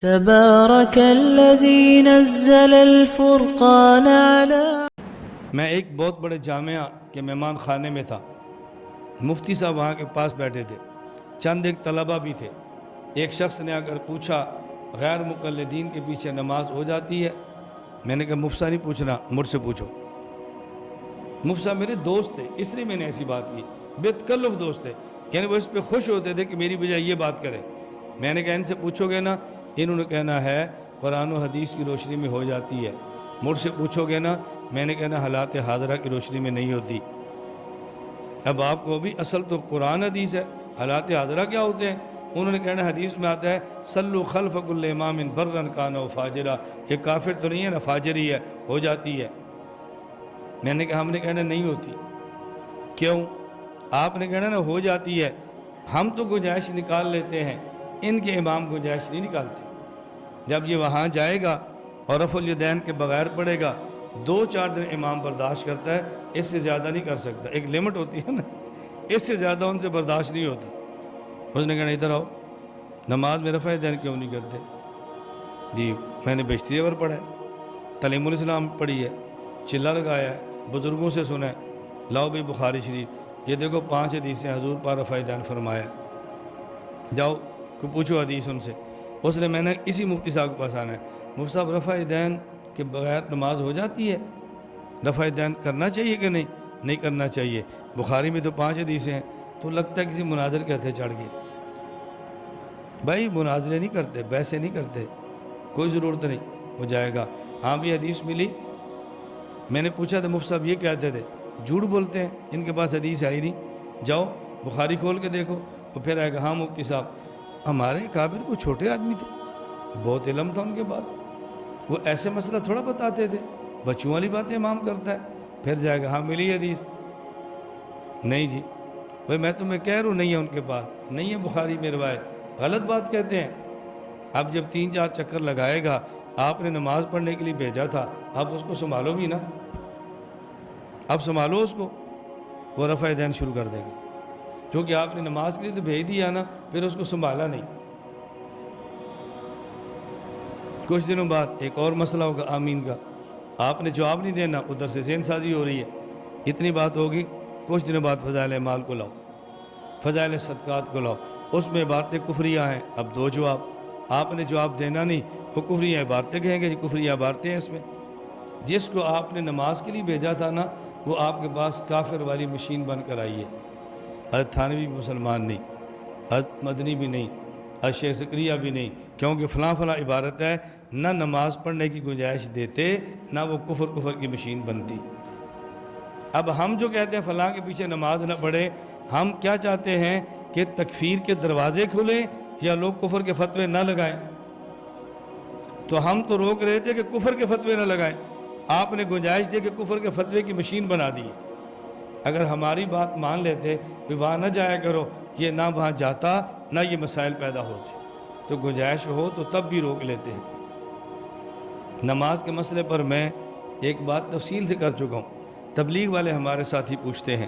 تبارك الذي نزل الفرقان على میں ایک بہت بڑے جامعہ کے مہمان خانے میں تھا۔ مفتی صاحب وہاں کے پاس بیٹھے تھے، چند ایک طلبہ بھی تھے۔ ایک شخص نے آ کر پوچھا غیر مقلدین کے پیچھے نماز ہو جاتی ہے؟ میں نے کہا مفتی صاحب نہیں پوچھنا، مجھ سے پوچھو۔ مفتی صاحب میرے دوست تھے، اس لیے میں نے ایسی بات کی، بے تکلف دوست تھے، یعنی وہ اس پہ خوش ہوتے تھے کہ میری بجائے یہ بات کرے۔ میں نے کہا ان سے پوچھو گے نا، انہوں نے کہنا ہے قرآن و حدیث کی روشنی میں ہو جاتی ہے۔ مجھ سے پوچھو گے نا، میں نے کہنا حالات حاضرہ کی روشنی میں نہیں ہوتی۔ اب آپ کو بھی اصل تو قرآن حدیث ہے، حالات حاضرہ کیا ہوتے ہیں؟ انہوں نے کہنا حدیث میں آتا ہے صلو خلف کل امام برا کان و فاجرا، یہ کافر تو نہیں ہے نا، فاجر ہی ہے، ہو جاتی ہے۔ میں نے کہا ہم نے کہنا نہیں ہوتی۔ کیوں؟ آپ نے کہنا نا ہو جاتی ہے، ہم تو گنجائش نکال لیتے ہیں، ان کے امام گنجائش نہیں نکالتے۔ جب یہ وہاں جائے گا اور رفع الیدین کے بغیر پڑھے گا، 2-4 دن امام برداشت کرتا ہے، اس سے زیادہ نہیں کر سکتا، ایک لمٹ ہوتی ہے نا، اس سے زیادہ ان سے برداشت نہیں ہوتا۔ اس نے کہنا ادھر آؤ، نماز میں رفع الیدین کیوں نہیں کرتے؟ جی میں نے بیشتی پر پڑھا ہے، تعلیم الاسلام پڑھی ہے، چلا لگایا ہے، بزرگوں سے سنا ہے، لاؤ بھی بخاری شریف، یہ دیکھو 5 حدیثیں حضور پر رفع الیدین فرمایا، جاؤ کو پوچھو حدیث ان سے۔ اس نے میں نے اسی مفتی صاحب کے پاس آنا ہے، مفتی صاحب رفع الیدین کے بغیر نماز ہو جاتی ہے؟ رفع الیدین کرنا چاہیے کہ نہیں کرنا چاہیے؟ بخاری میں تو 5 حدیثیں ہیں، تو لگتا ہے کسی مناظر کے ہتھے چڑھ گئے۔ بھائی مناظرے نہیں کرتے، بحثیں نہیں کرتے، کوئی ضرورت نہیں، ہو جائے گا۔ ہاں بھی حدیث ملی، میں نے پوچھا تھا مفتی صاحب یہ کہتے تھے جھوٹ بولتے ہیں، ان کے پاس حدیث ہے ہی نہیں، جاؤ بخاری کھول کے دیکھو۔ وہ پھر آئے گا ہاں مفتی صاحب ہمارے کابر کو چھوٹے آدمی تھے، بہت علم تھا ان کے پاس، وہ ایسے مسئلہ تھوڑا بتاتے تھے، بچوں والی باتیں امام کرتا ہے۔ پھر جائے گا ہاں ملی حدیث، نہیں جی بھائی میں تمہیں کہہ رہا ہوں نہیں ہے ان کے پاس، نہیں ہے بخاری میں روایت، غلط بات کہتے ہیں۔ اب جب 3-4 چکر لگائے گا، آپ نے نماز پڑھنے کے لیے بھیجا تھا، اب اس کو سنبھالو بھی نا، اب سنبھالو اس کو، وہ رفع الیدین شروع کر دے گا، کیونکہ آپ نے نماز کے لیے تو بھیج دیا نا، پھر اس کو سنبھالا نہیں۔ کچھ دنوں بعد ایک اور مسئلہ ہوگا آمین کا، آپ نے جواب نہیں دینا، ادھر سے ذہن سازی ہو رہی ہے، اتنی بات ہوگی، کچھ دنوں بعد فضائل اعمال کو لاؤ، فضائل صدقات کو لاؤ، اس میں عبارتیں کفریہ ہیں، اب 2 جواب، آپ نے جواب دینا نہیں، وہ کفریہ عبارتیں کہیں گے جی کفریہ عبارتیں ہیں اس میں۔ جس کو آپ نے نماز کے لیے بھیجا تھا نا، وہ آپ کے پاس کافر والی مشین بن کر آئی ہے۔ حضرت تھانوی بھی مسلمان نہیں، حضرت مدنی بھی نہیں، حضرت شیخ زکریا بھی نہیں، کیونکہ فلاں فلاں عبارت ہے، نہ نماز پڑھنے کی گنجائش دیتے، نہ وہ کفر کی مشین بنتی۔ اب ہم جو کہتے ہیں فلاں کے پیچھے نماز نہ پڑھے، ہم کیا چاہتے ہیں کہ تکفیر کے دروازے کھلیں یا لوگ کفر کے فتوے نہ لگائیں؟ تو ہم تو روک رہے تھے کہ کفر کے فتوے نہ لگائیں، آپ نے گنجائش دی کہ کفر کے فتوے کی مشین بنا دی ہے۔ اگر ہماری بات مان لیتے کہ وہاں نہ جایا کرو، یہ نہ وہاں جاتا نہ یہ مسائل پیدا ہوتے، تو گنجائش ہو تو تب بھی روک لیتے ہیں۔ نماز کے مسئلے پر میں ایک بات تفصیل سے کر چکا ہوں، تبلیغ والے ہمارے ساتھی پوچھتے ہیں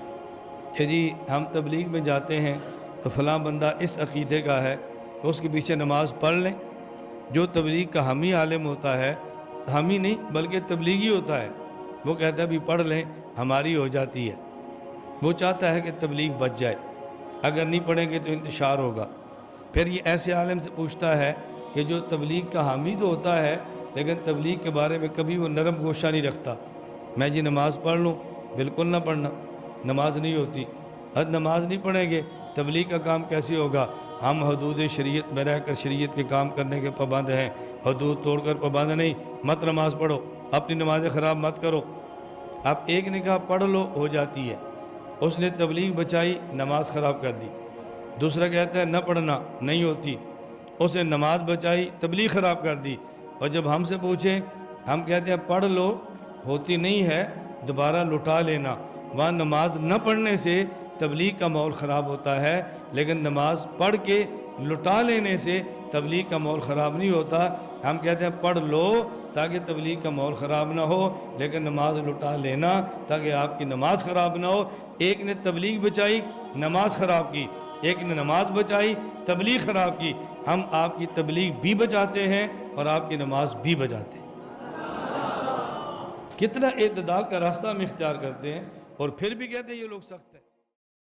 کہ جی ہم تبلیغ میں جاتے ہیں تو فلاں بندہ اس عقیدے کا ہے، اس کے پیچھے نماز پڑھ لیں۔ جو تبلیغ کا حامی عالم ہوتا ہے، حامی نہیں بلکہ تبلیغی ہوتا ہے، وہ کہتا ہے بھی پڑھ لیں ہماری ہو جاتی ہے، وہ چاہتا ہے کہ تبلیغ بچ جائے، اگر نہیں پڑھیں گے تو انتشار ہوگا۔ پھر یہ ایسے عالم سے پوچھتا ہے کہ جو تبلیغ کا حامی تو ہوتا ہے لیکن تبلیغ کے بارے میں کبھی وہ نرم گوشہ نہیں رکھتا، میں جی نماز پڑھ لوں، بالکل نہ پڑھنا، نماز نہیں ہوتی۔ نماز نہیں پڑھیں گے تبلیغ کا کام کیسے ہوگا؟ ہم حدود شریعت میں رہ کر شریعت کے کام کرنے کے پابند ہیں، حدود توڑ کر پابند نہیں، مت نماز پڑھو، اپنی نمازیں خراب مت کرو۔ اب ایک نے کہا پڑھ لو ہو جاتی ہے، اس نے تبلیغ بچائی، نماز خراب کر دی۔ دوسرا کہتا ہے نہ پڑھنا، نہیں ہوتی، اس نے نماز بچائی، تبلیغ خراب کر دی۔ اور جب ہم سے پوچھیں، ہم کہتے ہیں پڑھ لو، ہوتی نہیں ہے، دوبارہ لٹا لینا۔ وہاں نماز نہ پڑھنے سے تبلیغ کا ماحول خراب ہوتا ہے، لیکن نماز پڑھ کے لٹا لینے سے تبلیغ کا ماحول خراب نہیں ہوتا۔ ہم کہتے ہیں پڑھ لو تاکہ تبلیغ کا ماحول خراب نہ ہو، لیکن نماز لٹا لینا تاکہ آپ کی نماز خراب نہ ہو۔ ایک نے تبلیغ بچائی، نماز خراب کی، ایک نے نماز بچائی، تبلیغ خراب کی، ہم آپ کی تبلیغ بھی بچاتے ہیں اور آپ کی نماز بھی بچاتے ہیں۔ کتنا اعتدال کا راستہ ہم اختیار کرتے ہیں، اور پھر بھی کہتے ہیں یہ لوگ سخت ہیں۔